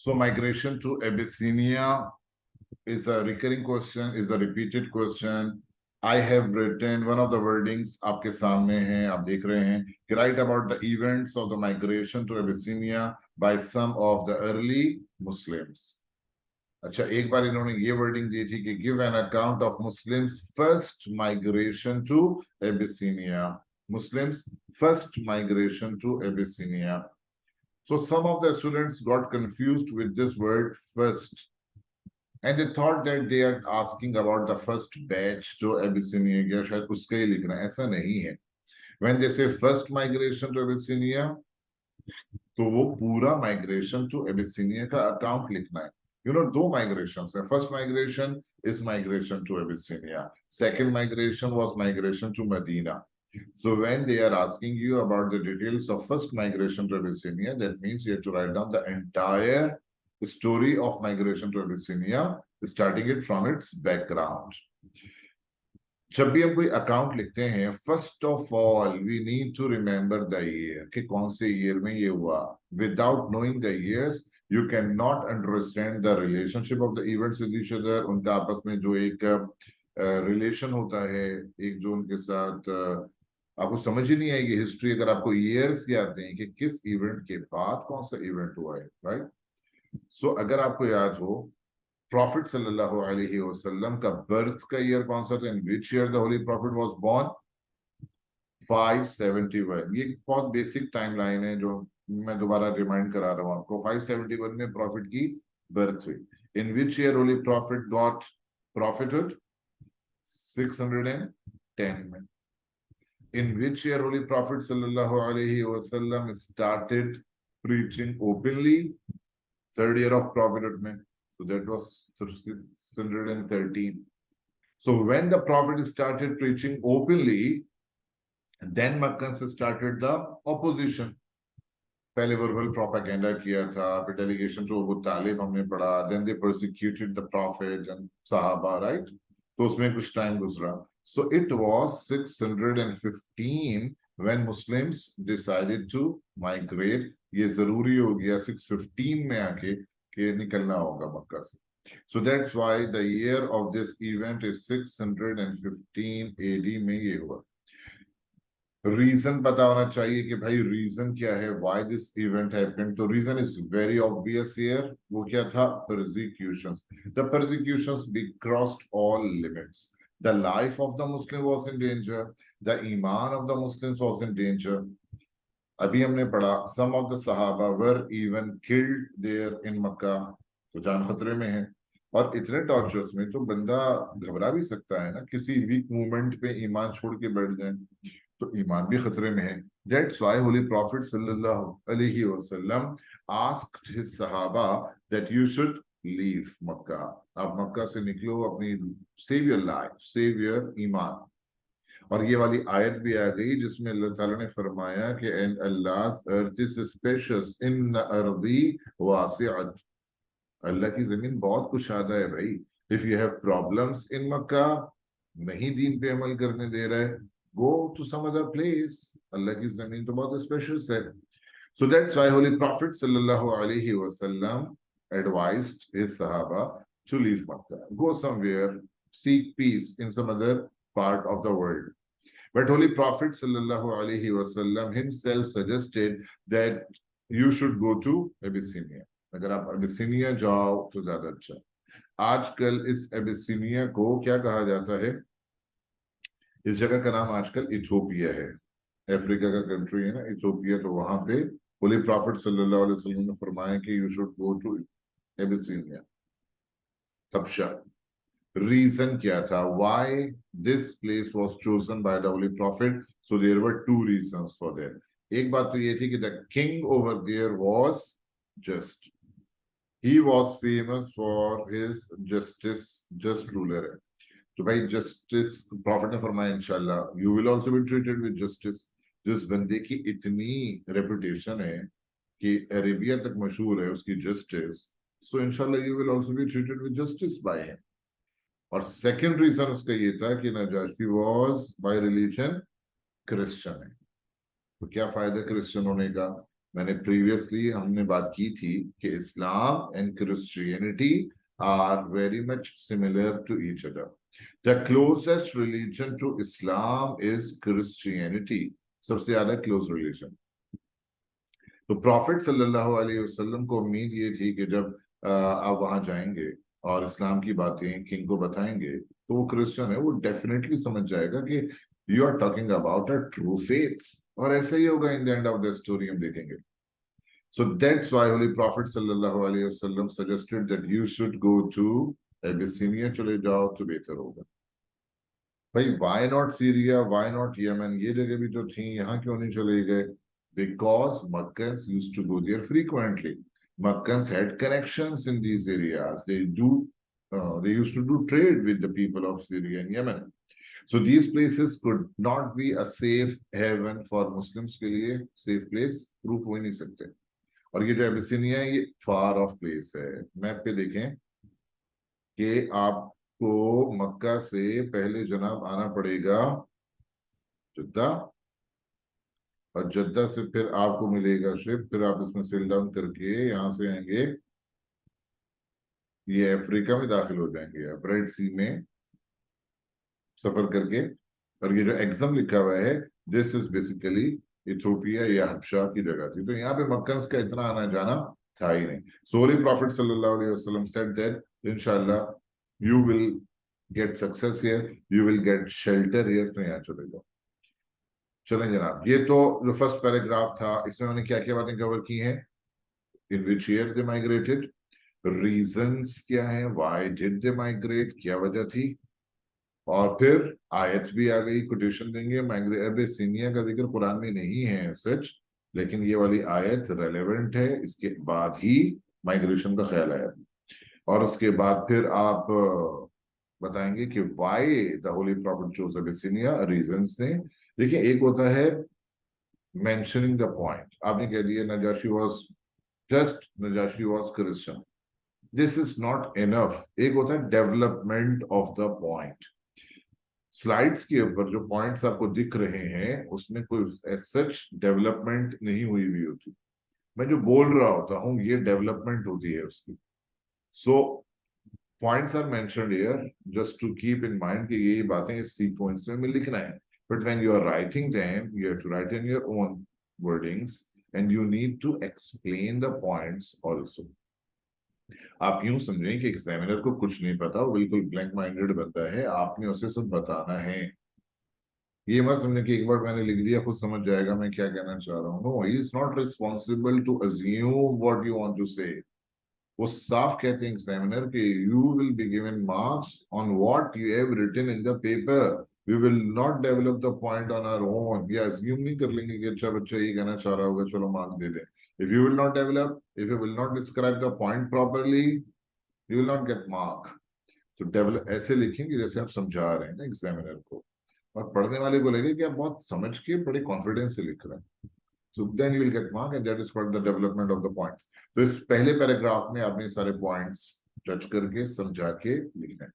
So migration to Abyssinia is a recurring question, is a repeated question. I have written one of the wordings आपके सामने हैं, आप देख रहे हैं कि write about the events of the migration to Abyssinia by some of the early Muslims. अच्छा, एक बार इन्होंने ये वर्डिंग दी थी कि give an account of Muslims first migration to Abyssinia. Muslims first migration to Abyssinia. So some of the students got confused with this word first. And they thought that they are asking about the first batch to Abyssinia. या शायद उसका ही लिखना है, ऐसा नहीं है. When they say first migration to Abyssinia, तो वो पूरा migration to Abyssinia का account लिखना है. You know, दो migrations हैं. First migration is migration to Abyssinia. Second migration was migration to Medina. So when they are asking you about the details of first migration to Abyssinia, that means you have to write down the entire story of migration to Abyssinia, starting it from its background. जब भी हम कोई account लिखते हैं, first of all we need to remember the year कि कौन से year में ये हुआ. Without knowing the years you can not understand the relationship of the events with each other. उनका आपस में जो एक रिलेशन होता है, एक जो उनके साथ आपको समझ ही नहीं आएगी हिस्ट्री अगर आपको ईयर्स याद नहीं कि किस इवेंट के बाद कौन सा इवेंट हुआ है, राइट. सो अगर आपको याद हो Prophet sallallahu alaihi wasallam का birth का year कौन सा था, in which year the Holy Prophet was born? 571. ये बहुत बेसिक टाइमलाइन है जो मैं दोबारा रिमाइंड करा रहा हूँ आपको. 571 में Prophet की birth हुई. In which year Holy Prophet got prophethood? 610 में. In which year Holy Prophet sallallahu alaihi wasallam started preaching openly? Third year of prophethood में. So that was 613. So when the Prophet started preaching openly, then Makkans started the opposition. पहले verbal propaganda किया था, फिर delegation to Abu Talib हमने पढ़ा, then they persecuted the Prophet and Sahaba, right? तो उसमें कुछ time गुजरा. So it was 615 when Muslims decided to migrate. ये जरूरी हो गया 615 में आके कि निकलना होगा मक्का से. So that's why the year of this event is 615 AD में ये हुआ. Reason पता होना चाहिए कि भाई reason क्या है, why this event happened. तो reason is very obvious here. वो क्या था? Persecutions. The persecutions crossed all limits. The life of the Muslim was in danger. The iman of the Muslims was in danger. अभी हमने पढ़ा some of the Sahaba were even killed there in Makkah. तो जान खतरे में है. और इतने टॉर्चर्स में तो बंदा घबरा भी सकता है ना, किसी वीक मूवमेंट पे ईमान छोड़ के बैठ जाए तो ईमान भी खतरे में है. That's why Holy Prophet sallallahu alaihi wasallam asked his Sahaba that you should leave Makkah. आप मक्का से निकलो, अपनी save your life, save your ईमान. और ये वाली आयत भी आ गई जिसमें अल्लाह ताला ने फरमाया कि and Allah's earth is spacious, inna ardi wasi'at. अल्लाह की जमीन बहुत कुशादा है भाई. If you have problems in Makkah, नहीं दीन पे अमल करने दे रहा है, go to some other place. अल्लाह की जमीन तो बहुत spacious है. So that's why Holy Prophet sallallahu alaihi wasallam advised his Sahaba to leave Makkah, go somewhere, seek peace in some other part of the world. But Holy Prophet sallallahu alaihi wasallam himself suggested that you should go to Abyssinia. अगर आप Abyssinia जाओ तो ज्यादा अच्छा. आजकल इस Abyssinia को क्या कहा जाता है? इस जगह का नाम आजकल इथोपिया है. अफ्रीका का कंट्री है ना इथोपिया. तो वहां पे Holy Prophet sallallahu alaihi wasallam ने फरमाया कि you should go to Abyssinia. तबशा reason क्या था? Why this place was chosen by the Holy Prophet? So there were two reasons for that. एक बात तो ये थी कि the king over there was just. He was famous for his justice, just ruler है. तो भाई justice Prophet ने फरमाया इंशाल्लाह you will also be treated with justice. जिस बंदे की इतनी reputation है कि अरेबिया तक मशहूर है उसकी justice, so इंशाल्लाह you will also be treated with justice by him. और सेकेंड रीजन उसका ये था कि Najashi was by religion Christian है. तो क्या फायदा क्रिश्चियन होने का? मैंने प्रीवियसली हमने बात की थी कि Islam and Christianity are very much similar to each other. The closest religion to Islam is Christianity. सबसे ज्यादा क्लोज रिलीजन. तो प्रॉफिट सल्लल्लाहु अलैहि वसल्लम को उम्मीद ये थी कि जब आप वहां जाएंगे और इस्लाम की बातें किंग को बताएंगे तो वो क्रिश्चियन है, वो डेफिनेटली समझ जाएगा कि you are talking about a true faith. और ऐसा ही होगा in the end of the story, हम देखेंगे. So that's why Holy Prophet sallallahu alaihi wasallam suggested that you should go to Abyssinia. चले जाओ तो बेहतर होगा. भाई why not Syria, why not Yemen? ये जगह भी तो थी, यहाँ क्यों नहीं चले गए? Because Makkans used to go there frequently. Makkans had connections in these areas. They used to do trade with the people of Syria and Yemen. So these places could not be a safe haven for Muslims के लिए safe place proof हो ही नहीं सकते. और ये जो Abyssinia है ये फार ऑफ प्लेस है. मैप पे देखें कि आपको मक्का से पहले जनाब आना पड़ेगा जद्दा, और जद्दा से फिर आपको मिलेगा शिप, फिर आप इसमें सेल डाउन करके यहाँ से आएंगे, ये अफ्रीका में दाखिल हो जाएंगे आप रेड सी में सफर करके. और ये जो एग्जाम लिखा हुआ है दिस इज बेसिकली इथोपिया या हबशा की जगह थी. तो यहाँ पे मक्कन्स का इतना आना जाना था ही नहीं. सो होली प्रॉफिट सल्लल्लाहु अलैहि वसल्लम सेड दैट इंशाल्लाह you will get success here, you will get shelter here. तो यहाँ चले जाओ. चलें जनाब, ये तो जो फर्स्ट पैराग्राफ था इसमें मैंने क्या क्या बातें कवर की हैं. In which year they migrated, reasons क्या है, व्हाई डिड दे माइग्रेट, क्या वजह थी, और फिर आयत भी आ गई, कोटेशन देंगे. एबिसिनिया का जिक्र कुरान में नहीं है सच, लेकिन ये वाली आयत रेलेवेंट है. इसके बाद ही माइग्रेशन का ख्याल आया. और उसके बाद फिर आप बताएंगे कि why the holy prophet chose Abyssinia. Reasons ने देखिए, एक होता है मेंशनिंग द पॉइंट. आपने कह दिया Najashi was Christian. This is not enough. एक होता है development of the point. Slides के ऊपर जो पॉइंट्स आपको दिख रहे हैं उसमें कोई सच डेवलपमेंट नहीं हुई होती. मैं जो बोल रहा होता हूँ ये डेवलपमेंट होती है उसकी. So points are mentioned here just to keep in mind कि ये बातें इस सीक्वेंस में लिखना है. But when you are writing them you have to write in your own wordings and you need to explain the points also. आप यूं समझें कि एग्जामिनर को कुछ नहीं पता, वो बिल्कुल ब्लैंक माइंडेड बंदा है, आपने उसे सब बताना है. ये मत समझे कि एक बार मैंने लिख दिया खुद समझ जाएगा मैं क्या कहना चाह रहा हूँ. No, he is not responsible to assume what you want to say. वो साफ कहते हैं एग्जामिनर कि you will be given marks on what you have written in the paper. We will not develop the point on our own. या assume नहीं कर लेंगे कि अच्छा बच्चा ये कहना चाह रहा होगा चलो मार्क्स दे दें. If you will not develop, if you will not describe the point properly, you will not get mark. So develop ऐसे लिखेंगे जैसे आप समझा रहे हैं ना एग्जामिनर को, और पढ़ने वाले को लगे कि आप बहुत समझ के बड़े कॉन्फिडेंस से लिख रहे हैं. So then you will get mark and that is called the development of the points. तो इस पहले पैराग्राफ में आपने सारे पॉइंट्स टच करके समझा के लिखना है.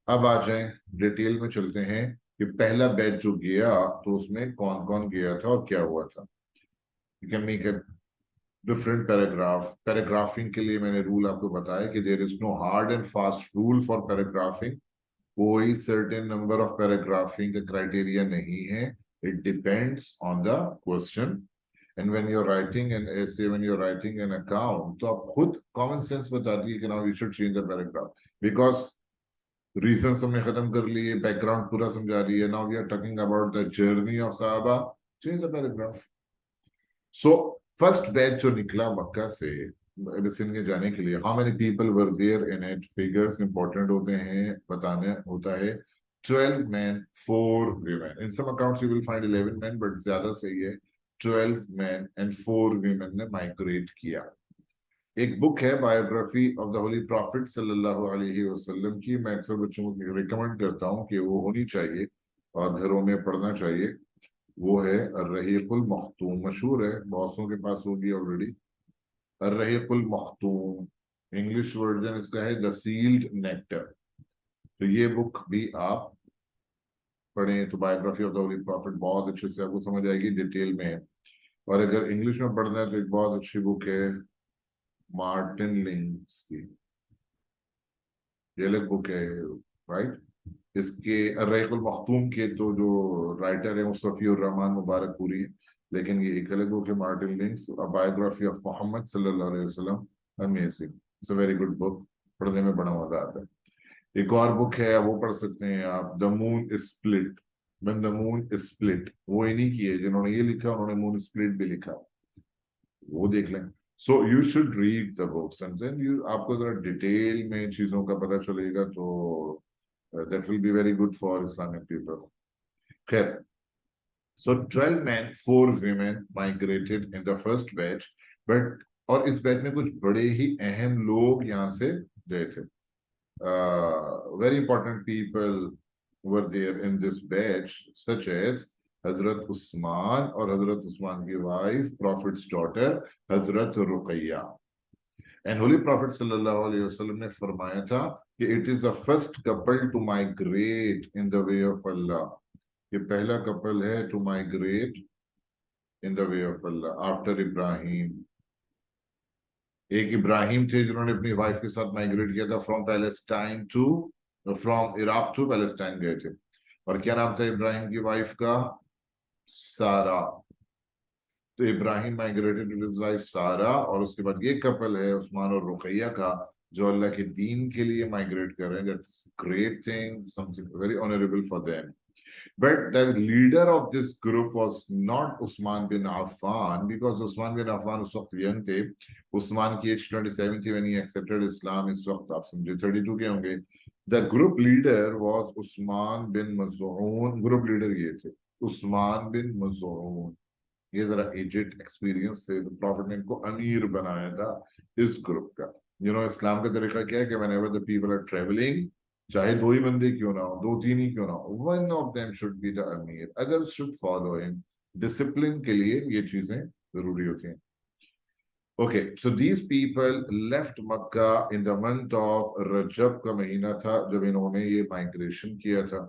अब आ जाए डिटेल में चलते हैं कि पहला बैच जो गया तो उसमें कौन कौन गया था और क्या हुआ था. You can make a different paragraphing के लिए मैंने रूल आपको बताया कि there is no hard and fast rule for paragraphing. कोई सर्टेन नंबर ऑफ पैराग्राफिंग का क्राइटेरिया नहीं है. It depends on the question. And when you are writing an essay, when you are writing an account, तो आप खुद common sense बताती है कि now you should change the paragraph because reason हमने खत्म कर लिए, बैकग्राउंड पूरा समझा दिया. Now we are talking about the journey of Sahaba. Change the paragraph. So first batch जो निकला मक्का से एबिसिनिया जाने के लिए, how many people were there in it. Figures important होते हैं, बताने होता है. 12 men 4 women. In some accounts you will find 11 men, बट ज्यादा सही है 12 men and 4 women ने माइग्रेट किया. एक बुक है biography of the holy prophet सल्लल्लाहु अलैहि वसल्लम की, मैं अक्सर बच्चों को रिकमेंड करता हूँ कि वो होनी चाहिए और घरों में पढ़ना चाहिए. वो है अर्रहीकुल मख्तूम. मशहूर है, बहुतों के पास होगी ऑलरेडी. अर्रहीकुल मख्तूम, इंग्लिश वर्जन इसका है द सील्ड नेक्टर. तो ये बुक भी आप पढ़ें तो biography of the holy prophet बहुत अच्छे से आपको समझ आएगी, डिटेल में है. और अगर इंग्लिश में पढ़ना है तो एक बहुत अच्छी बुक है मार्टिन लिंक्स की, ये अलग बुक है, राइट। इसके अर्रईकुल मखतूम के तो जो राइटर है मुस्तफीउर रहमान मुबारकपुरी है, लेकिन ये एक अलग बुक है Martin Lings, a biography of Muhammad सल्लल्लाहु अलैहि वसल्लम, amazing, it's a very good book, पढ़ने में बड़ा मजा आता है। एक और बुक है वो पढ़ सकते हैं आप, the moon split, when the moon split, वो इन्हीं की है जिन्होंने ये लिखा, उन्होंने मून स्प्लिट भी लिखा, वो देख लें। So you should read the books and then you, आपको जरा डिटेल में चीजों का पता चलेगा, तो that will be very good for Islamic people. खैर, so 12 men, 4 women migrated in the first batch, but और इस बैच में कुछ बड़े ही अहम लोग यहाँ से गए थे। Very important people were there in this batch, such as Hazrat Usman और Hazrat Usman की wife, Prophet's daughter, Hazrat Ruqayya. And Holy Prophet sallallahu alaihi wasallam ने फरमाया था कि it is the first couple to migrate in the way of Allah. ये पहला couple है to migrate in the way of Allah after Ibrahim. एक इब्राहिम थे जिन्होंने अपनी वाइफ के साथ माइग्रेट किया था from Palestine to, from Iraq to Palestine गए थे। और क्या नाम था इब्राहिम की वाइफ का? सारा। तो Ibrahim migrated with his wife सारा, और उसके बाद ये कपल है उस्मान और रुकैया का, जो अल्लाह के दीन के लिए माइग्रेट कर रहे हैं। That's great thing, something very honourable for them. But the leader of this group was not Usman bin Affan, because Usman bin Affan उस वक्त यंग थे। उस्मान की एज 27 थी when he accepted Islam। इस वक्त आप समझे 32 के होंगे। The group leader was Usman bin Maz'un। Group leader ये थे उस्मान बिन मज़ऊन। ये जरा एजेड एक्सपीरियंस से प्रॉफिट ने इनको अमीर बनाया था इस ग्रुप का। इस्लाम का तरीका क्या है कि whenever the people are traveling, चाहे 2 ही बंदे क्यों ना हो, 2-3 ही क्यों ना हो, one of them should be the अमीर, others should follow him। Discipline के लिए ये चीजें जरूरी होती हैं। Okay, so these people left Makkah in the month of Rajab का महीना था जब इन्होंने ये माइग्रेशन किया था।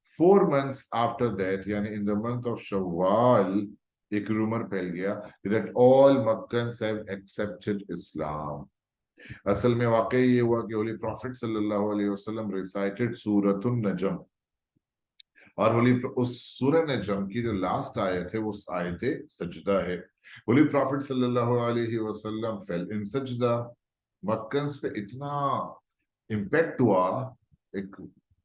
4 months after that, यानी in the month of Shawwal, एक रूमर फैल गया that all Makkans have accepted Islam। असल में वाकई ये हुआ कि होली प्रॉफिट सल्लल्लाहु अलैहि वसल्लम रिसाइटेड सूरतुन नजम, और होली उस सूरह नजम की जो लास्ट आयत है वो आयत सजदा है। होली प्रॉफिट सल्लल्लाहु अलैहि वसल्लम फेल इन सजदा। मक्कन्स पे इतना इम्पैक्ट हुआ एक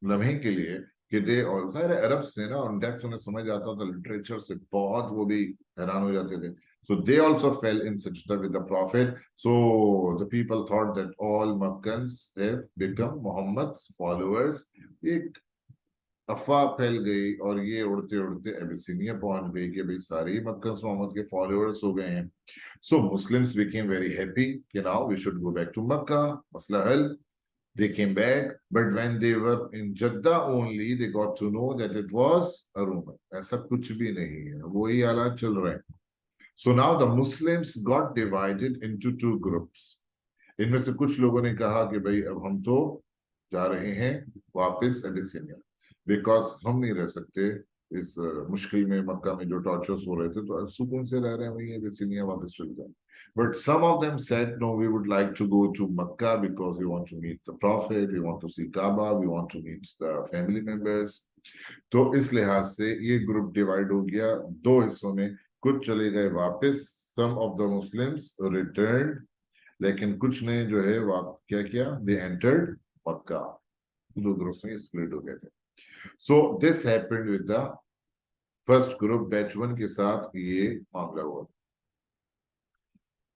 लम्हे के लिए कि दे, और ज़ाहिर है अरब से ना उन डेप्थ उन्हें समझ आता था, लिटरेचर से बहुत वो भी हैरान हो जाते थे। So they also fell in sajda with the Prophet. So the people thought that all Makkans have become Muhammad's followers। एक अफवाह फैल गई और ये उड़ते उड़ते एबिसिनिया पहुंच गई कि भाई सारे मक्कन्स मोहम्मद के फॉलोअर्स हो गए हैं। So Muslims became very happy कि now we should go back to Makkah, मसला हल। They came back, but when they were in Jeddah only, they got to know that it was a rumor। ऐसा कुछ भी नहीं है, वही हालात चल रहे हैं। So now the Muslims got divided into 2 groups। इनमें से कुछ लोगों ने कहा कि भाई अब हम तो जा रहे हैं वापस एबिसिनिया, बिकॉज हम नहीं रह सकते इस मुश्किल में, मक्का में जो टॉर्चर्स हो रहे थे, तो सुकून से रह रहे हैं वहीं एबिसिनिया वापस चल जाए। But some of them said, no, we would like to go to Makkah because we want to meet the Prophet, we want to see Kaaba, we want to meet the family members। तो इस लिहाज से ये group divide हो गया 2 हिस्सों में। कुछ चले गए वापस, सम ऑफ द मुस्लिम्स रिटर्न्ड, लेकिन कुछ ने जो है क्या किया, दे एंटर्ड मक्का। 2 ग्रुप्स में स्प्लिट हो गए थे। So this happened with the first group, batch 1 के साथ ये मामला हुआ।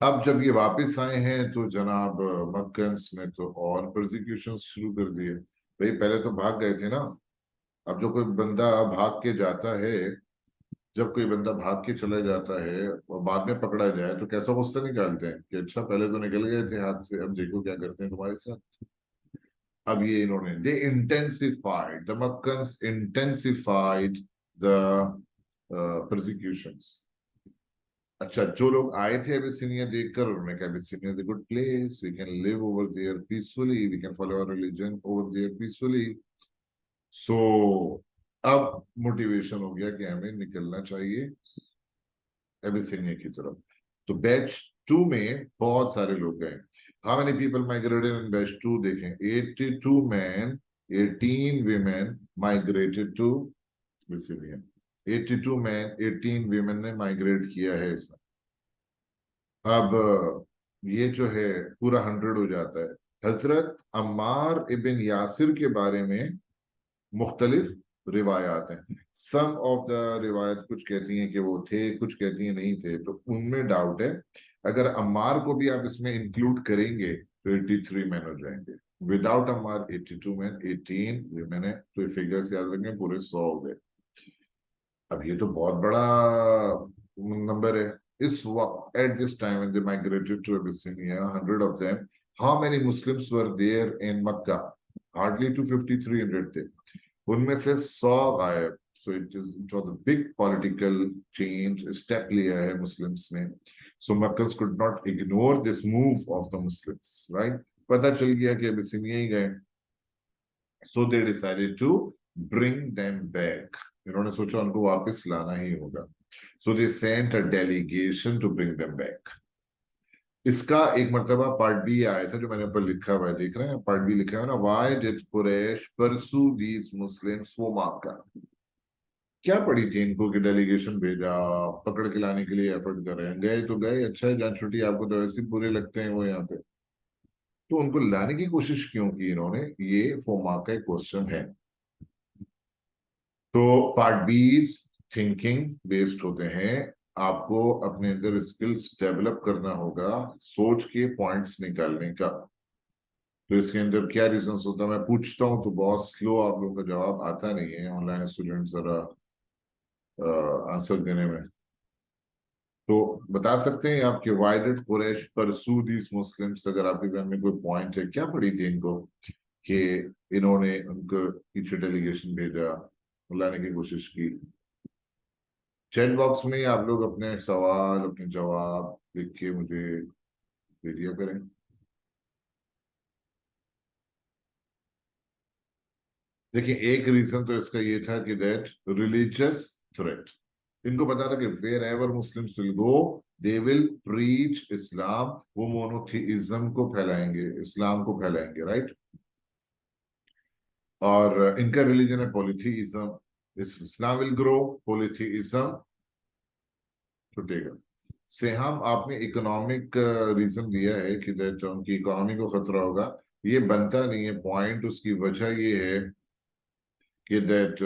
अब जब ये वापस आए हैं तो जनाब मक्कन्स ने तो और प्रोसिक्यूशन शुरू कर दिए। भाई पहले तो भाग गए थे ना, अब जो कोई बंदा भाग के जाता है, जब कोई बंदा भाग के चला जाता है और बाद में पकड़ा जाए तो कैसा गुस्सा निकालते हैं कि अच्छा पहले तो निकल गए थे हाथ से, अब देखो क्या करते हैं तुम्हारे साथ। अब ये इन्होंने they intensified, the Meccans intensified the prosecutions. अच्छा, जो लोग आए थे एबिसिनिया देखकर, उन्होंने कहा Abyssinia is a good place, we can live over there peacefully, we can follow our religion over there peacefully. So अब मोटिवेशन हो गया कि हमें निकलना चाहिए। एबिसिनिया की तरफ। तो बैच 2 में बहुत सारे लोग गए। How many people migrated in batch 2? देखें, 82 men, 18 women migrated to Abyssinia. 82 men, 18 women ने माइग्रेट किया है इसमें। अब ये जो है पूरा 100 हो जाता है। हजरत अम्मार इबिन यासिर के बारे में मुख्तलिफ रिवायात हैं। सम ऑफ द रिवायत कुछ कहती हैं कि वो थे, कुछ कहती हैं नहीं थे, तो उनमें डाउट है। अगर अम्मार को भी आप इसमें इंक्लूड करेंगे तो 83 मैन हो जाएंगे। विदाउट अम्मार 82 मैन, 18 women है, तो फिगर्स याद रखें, पूरे 100 हो गए। अब ये तो बहुत बड़ा नंबर है। इस वक्त at this time when they migrated to Abyssinia, 100 of them, how many Muslims were there in Mecca? Hardly 250, 300 थे। उनमें से 100 गायब। So it was a big political change, step लिया है मुस्लिम्स ने। So Meccans could not ignore this move of the Muslims, right? पता चल गया कि अबिसिनिया ही गए। So they decided to bring them back. इन्होंने सोचा उनको वापस लाना ही होगा। So they sent a delegation to bring them back. इसका एक मर्तबा पार्ट बी आया था, जो मैंने ऊपर लिखा हुआ है, देख रहे हैं पार्ट बी लिखा है ना, why did Quraysh pursue these Muslims for Mecca? क्या पड़ी थी इनको कि डेलीगेशन भेजा, पकड़ के लाने के लिए एफर्ट कर रहे हैं? गए तो गए, अच्छा है, जान छुट्टी, आपको तो वैसे ही बुरे लगते हैं वो यहाँ पे, तो उनको लाने की कोशिश क्यों की इन्होंने? ये फोमा का एक क्वेश्चन है। तो पार्ट बीज थिंकिंग बेस्ड होते हैं। आपको अपने अंदर स्किल्स डेवलप करना होगा, सोच के पॉइंट्स निकालने का। तो इसके अंदर क्या रीजन होता है, मैं पूछता हूँ तो बहुत स्लो आप लोगों का जवाब आता नहीं है, ऑनलाइन स्टूडेंट जरा आंसर देने में। तो बता सकते हैं आपके why did Quraysh pursue these Muslims? अगर आपके ध्यान में कोई पॉइंट है, क्या पड़ी थी इनको कि इन्होंने उनको पीछे डेलीगेशन भेजा, बुलाने की कोशिश की? चैट बॉक्स में आप लोग अपने सवाल, अपने जवाब लिख के मुझे दे दिया करें। देखिए, एक रीजन तो इसका ये था कि दैट रिलीजियस थ्रेट। इनको पता था कि wherever Muslims will go, they will preach Islam. वो मोनोथीइज्म को फैलाएंगे, इस्लाम को फैलाएंगे, राइट? और इनका रिलीजन है पॉलीथीइज्म। इस्लाम विल ग्रो, पॉलीथीइज्म छुटेगा। से हम आपने इकोनॉमिक रीजन दिया है कि दैट उनकी इकोनॉमी को खतरा होगा। ये बनता नहीं है पॉइंट। उसकी वजह ये है कि दैट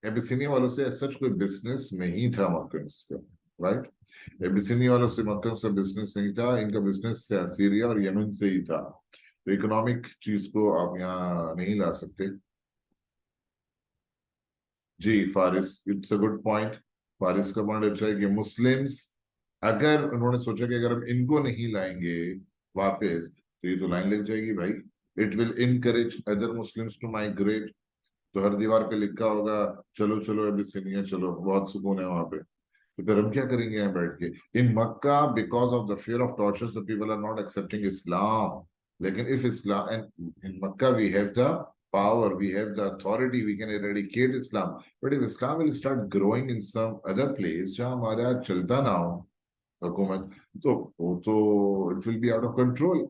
एबिसिनिया वालों से सच कोई बिजनेस नहीं था मक्कन्स का, राइट? एबिसिनिया वालों से मक्कन्स का बिजनेस नहीं था, इनका बिजनेस से सीरिया और यमन से ही था। तो इकोनॉमिक चीज को आप यहाँ नहीं ला सकते। जी Faris, it's a good point. Faris का पॉइंट अच्छा है कि मुस्लिम्स, अगर उन्होंने सोचा कि अगर हम इनको नहीं लाएंगे वापस, तो ये तो लाइन लग जाएगी भाई। It will encourage other Muslims to migrate. तो हर दीवार पे लिखा होगा, चलो चलो अबिसिनिया चलो, बहुत सुकून है वहां पे। तो फिर हम क्या करेंगे यहाँ बैठ के? In Mecca, because of the fear of tortures, the people are not accepting Islam. लेकिन if Islam and in Mecca we have the power, we have the authority, we can eradicate Islam. But if Islam will start growing in some other place जहाँ हमारा चलता ना हो हुकूमत, तो वो तो it will be out of control.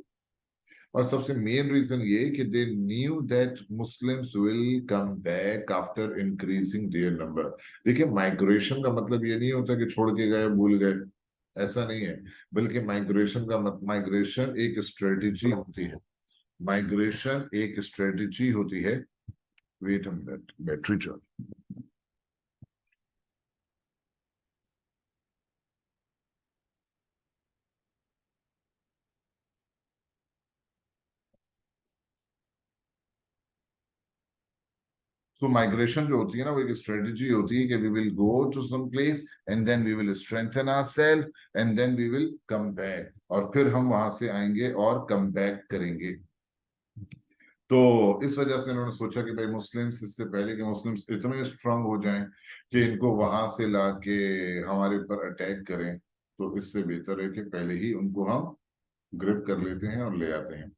और सबसे मेन रीजन ये कि they knew that Muslims will come back after increasing their number. देखिए, माइग्रेशन का मतलब ये नहीं होता कि छोड़ के गए, भूल गए, ऐसा नहीं है। बल्कि माइग्रेशन एक स्ट्रेटेजी होती है। माइग्रेशन एक स्ट्रेटेजी होती है। Wait a minute, battery charge. So migration जो होती है ना, वो एक स्ट्रेटेजी होती है कि we will go to some place and then we will strengthen ourselves and then we will come back, और फिर हम वहां से आएंगे और कम बैक करेंगे। तो इस वजह से इन्होंने सोचा कि भाई मुस्लिम्स, इससे पहले कि मुस्लिम्स इतने स्ट्रांग हो जाएं कि इनको वहां से लाके हमारे ऊपर अटैक करें, तो इससे बेहतर है कि पहले ही उनको हम ग्रिप कर लेते हैं और ले आते हैं।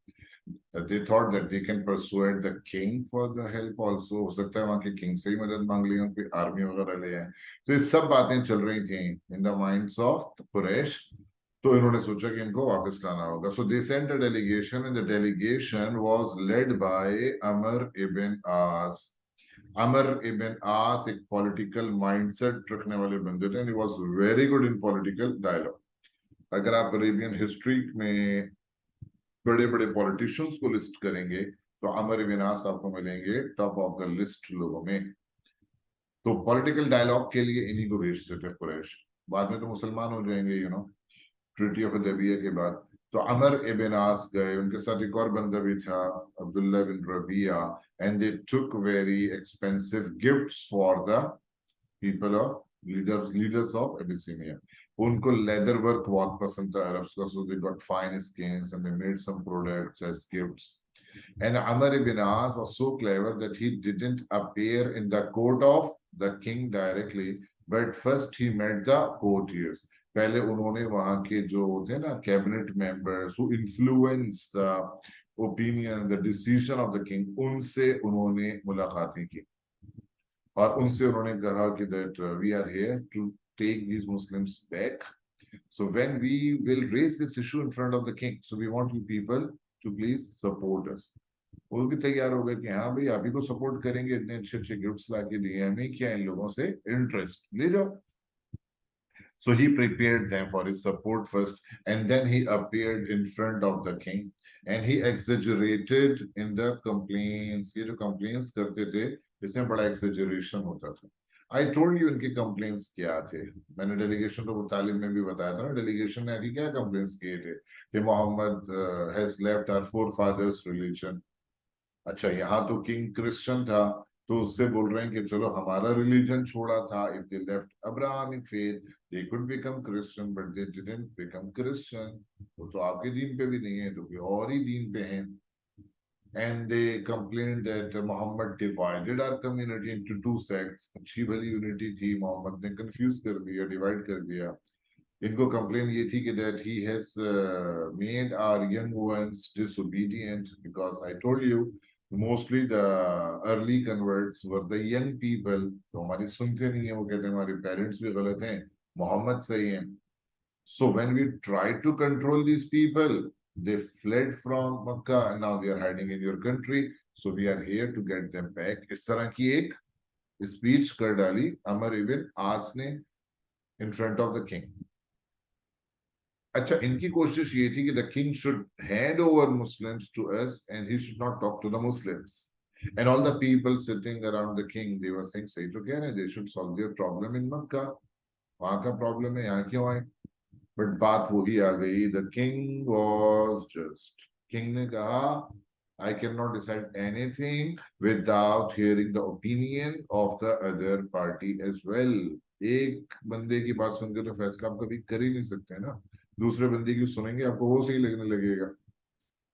they thought that they can persuade the king for the help also. हो सकता है वहां के king से ही मदद मांग ली, उनकी आर्मी वगैरह ले आए। तो ये सब बातें चल रही थी in the minds of Quraysh। तो इन्होंने सोचा कि इनको वापस लाना होगा। So they sent a delegation and the delegation was led by Amr ibn As। Amr ibn As एक political mindset रखने वाले बंदे थे and he was very good in political dialogue। अगर आप अरेबियन हिस्ट्री में बड़े बड़े पॉलिटिशियंस को लिस्ट करेंगे तो अमर इब्न आस आपको मिलेंगे टॉप ऑफ द लिस्ट लोगों में। तो पॉलिटिकल डायलॉग के लिए इन्हीं को भेजते थे कुरैश। बाद में तो मुसलमान हो जाएंगे, ट्रीटी ऑफ हुदैबिया के बाद। तो अमर इब्न आस गए, उनके साथ एक और बंदा भी था Abdullah bin Rabia, and they took very expensive gifts for the people of leaders of Abyssinia. उनको लेदर वर्क बहुत पसंद था अरब्स का, so they got fine skins and they made some products as gifts। And Amr ibn As was so clever that he didn't appear in the court of the king directly, but first he met the courtiers। पहले उन्होंने वहां के जो थे ना cabinet members who influence the opinion and the decision of the king, उनसे उन्होंने मुलाकातें की और उनसे उन्होंने कहा कि that we are here to take these Muslims back। So when we will raise this issue in front of the king, so we want you people to please support us। वो भी तैयार हो गए कि हाँ भाई आप ही को सपोर्ट करेंगे, इतने अच्छे अच्छे गिफ्ट्स लाके दिए हमें, क्या इन लोगों से इंटरेस्ट ले जाओ। So he prepared them for his support first, and then he appeared in front of the king, and he exaggerated in the complaints। ये जो complaints करते थे इसमें बड़ा exaggeration होता था। I told you इनके complaints क्या थे। मैंने delegation को तालिम में भी बताया था ना, delegation ने अभी क्या complaints किए थे कि Mohammad has left our forefathers religion। अच्छा यहाँ तो किंग क्रिश्चियन था, तो उससे बोल रहे हैं कि चलो हमारा रिलीजन छोड़ा था। If they left Abrahamic faith they could become Christian but they didn't become Christian. वो तो आपके दीन पे भी नहीं है, तो कोई और ही दीन पे हैं। And they complain that Muhammad divided our community into two sects. अच्छी भली यूनिटी थी, मोहम्मद ने कंफ्यूज कर दिया, डिवाइड कर दिया। इनको कंप्लेन ये थी कि that he has made our young ones disobedient, because I told you mostly the early converts were the young people। तो हमारी सुनते नहीं है, वो कहते हैं हमारे पेरेंट्स भी गलत हैं, मोहम्मद सही है। So when we tried to control these people, they fled from Makkah and now they are hiding in your country, so we are here to get them back। इस तरह की एक स्पीच कर डाली अमर इब्न आस ने in front of the king। अच्छा इनकी कोशिश ये थी कि the king should hand over Muslims to us and he should not talk to the Muslims। And all the people sitting around the king, they were saying सही तो कह रहे हैं, they should solve their problem in Makkah। वहां का problem है, यहाँ क्यों आए? बट बात वही आ गई, the king was just। king ने कहा I cannot decide anything without hearing the opinion of the other party as well। एक बंदे की बात सुन के तो फैसला आप कभी कर ही नहीं सकते ना, दूसरे बंदे की सुनेंगे आपको वो सही लगने लगेगा।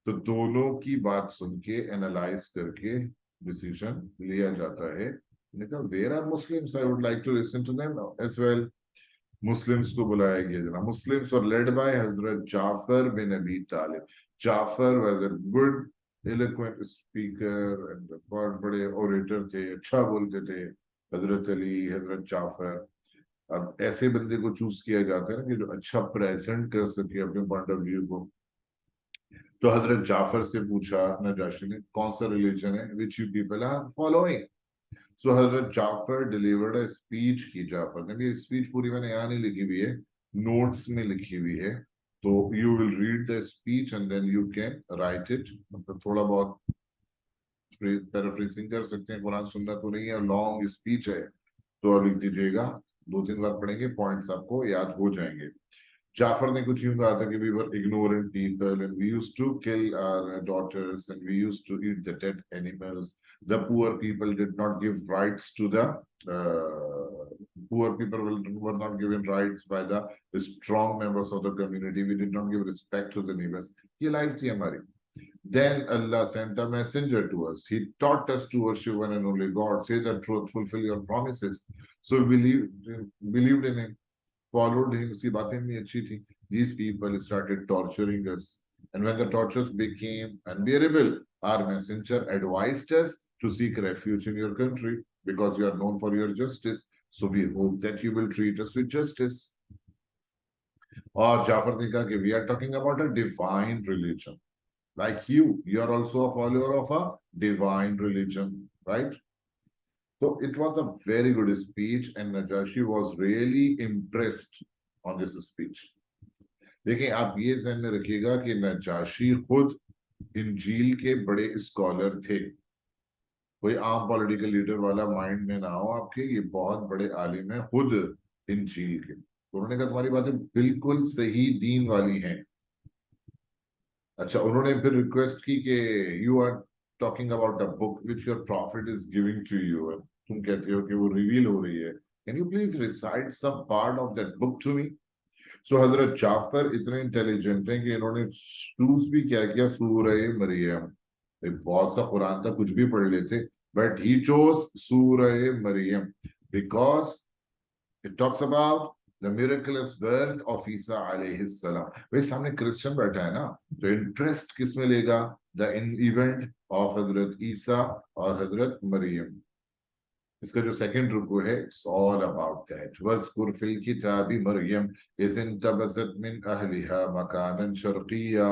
तो दोनों की बात सुन के एनालाइज करके डिसीजन लिया जाता है। Where are Muslims, I would like to listen to them as well. Muslims को बुलाया गया जना। Muslims were led by Hazrat Jafar bin Abi Talib. Jafar was a good eloquent speaker and बहुत बड़े ओरेटर थे, अच्छा बोलते थे। हजरत अली, हजरत जाफर। अब ऐसे बंदे को चूज किया जाता है ना कि जो अच्छा प्रेजेंट कर सके अपने पॉइंट ऑफ व्यू को। तो हजरत जाफर से पूछा नजाशी ने कौन सा रिलीजन है which you people are following. So Hazrat Jafar delivered a speech की। जाफर ने भी स्पीच पूरी मैंने यहाँ नहीं लिखी हुई है, नोट्स में लिखी हुई है। तो you will read the speech and then you can write it. मतलब थोड़ा बहुत पैराफ्रेजिंग कर सकते हैं, कुरान सुनना तो नहीं है, लॉन्ग स्पीच है तो लिख दीजिएगा, 2-3 बार पढ़ेंगे पॉइंट्स आपको याद हो जाएंगे। जाफर ने कुछ यूं कहा था कि we were ignorant people and we used to kill our daughters and we used to eat the dead animals। The poor people did not give rights to the poor people were not given rights by the strong members of the community। We did not give respect to the neighbors। ये life थी हमारी। Then Allah sent a messenger to us। He taught us to worship one and only God। Say the truth, fulfill your promises। So we believed in him, followed him। उसकी बातें नहीं अच्छी थी। These people started torturing us And when the tortures became unbearable, our messenger advised us to seek refuge in your country because you are known for your justice. So we hope that you will treat us with justice. Or Jafar ne kaha ki we are talking about a divine religion. Like you are also a follower of a divine religion, right? So it was a very good speech and Najashi was really impressed on this speech. देखिए आप ये ध्यान में रखिएगा कि Najashi खुद इंजील के बड़े स्कॉलर थे कोई आम पॉलिटिकल लीडर वाला माइंड में ना हो आपके ये बहुत बड़े आलिम है खुद इंजील के तो उन्होंने कहा तुम्हारी बातें बिल्कुल सही दीन वाली हैं अच्छा उन्होंने फिर रिक्वेस्ट की कि you are talking about a book which your prophet is giving to you तुम कहते हो कि वो रिवील हो रही है can you please recite some part of that book to me so Hazrat Jafar इतने इंटेलिजेंट हैं कि इन्होंने चूज भी क्या किया सूरह मरियम बहुत सा कुरान था कुछ भी पढ़ लेते but he chose Surah Maryam because it talks about the miraculous birth of Isa अलैहिस सलाम भाई सामने क्रिश्चियन बैठा है ना तो इंटरेस्ट किस में लेगा द इवेंट ऑफ हजरत ईसा और हजरत मरियम इसका जो सेकंड रुकू है इट्स ऑल अबाउट दैट वज़कुर फिल किताबी मरियम इज़ इंतबज़त मिन अहलिहा मकानन शर्क़िया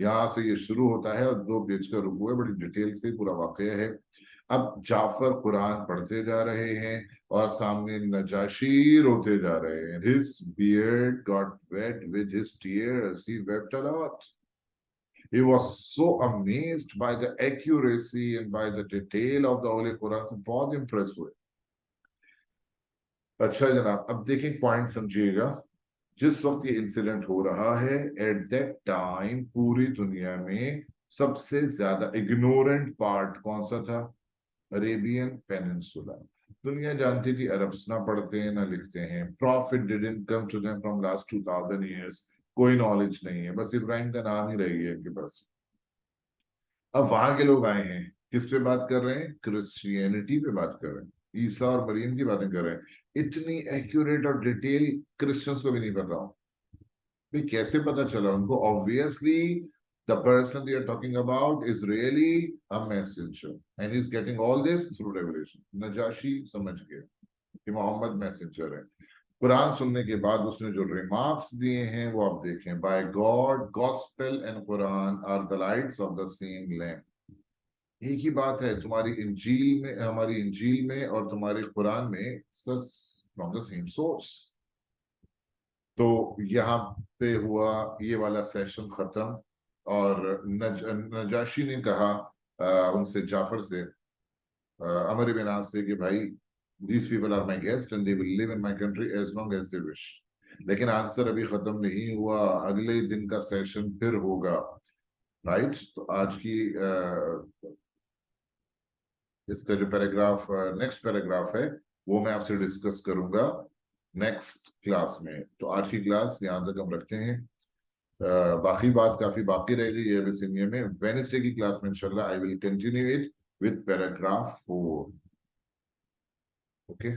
यहाँ से ये शुरू होता है और 2 पेज का रुकू है बड़ी डिटेल से पूरा वाक़या है अब जाफर कुरान पढ़ते जा रहे हैं और सामने नजाशी रोते जा रहे हैं his beard got wet with his tears he wept a lot he was so amazed by the accuracy and by the detail of the Holy Quran से बहुत impressed हुए अच्छा जनाब अब देखें पॉइंट समझिएगा जिस वक्त ये इंसिडेंट हो रहा है एट दैट टाइम पूरी दुनिया में सबसे ज्यादा इग्नोरेंट पार्ट कौन सा था अरेबियन पेनिनसुला दुनिया जानती थी अरब्स ना पढ़ते हैं ना लिखते हैं prophet didn't come to them from last 2000 years कोई नॉलेज नहीं है बस इब्राहिम का नाम ही रही है इनके पास अब वहां के लोग आए हैं किस पे बात कर रहे हैं क्रिश्चियनिटी पे बात कर रहे हैं ईसा और मरियम की बातें कर रहे हैं इतनी एक्यूरेट और डिटेल क्रिश्चियंस को भी नहीं पता भाई कैसे पता चला उनको obviously the person they are talking about is really a messenger and he's getting all this through revelation najashi समझ गए कि मोहम्मद मैसेंजर है कुरान सुनने के बाद उसने जो रिमार्क्स दिए हैं वो आप देखें by God gospel and Quran are the lights of the same lamp एक ही बात है तुम्हारी इंजील में हमारी इंजील में और तुम्हारे कुरान में फ्रॉम द सेम सोर्स तो यहाँ पे हुआ ये वाला सेशन खत्म और नजाशी ने कहा उनसे जाफर से अमर इब्न आस से कि भाई these people are my guests and they will live in my country as long as they wish लेकिन आंसर अभी खत्म नहीं हुआ अगले दिन का सेशन फिर होगा राइट तो आज की इसका जो पैराग्राफ नेक्स्ट पैराग्राफ है वो मैं आपसे डिस्कस करूंगा नेक्स्ट क्लास में तो आज की क्लास यहाँ तक हम रखते हैं बाकी बात काफी बाकी रह गई है सीनियर में वेडनेसडे की क्लास में इंशाल्लाह I will continue it with paragraph 4 okay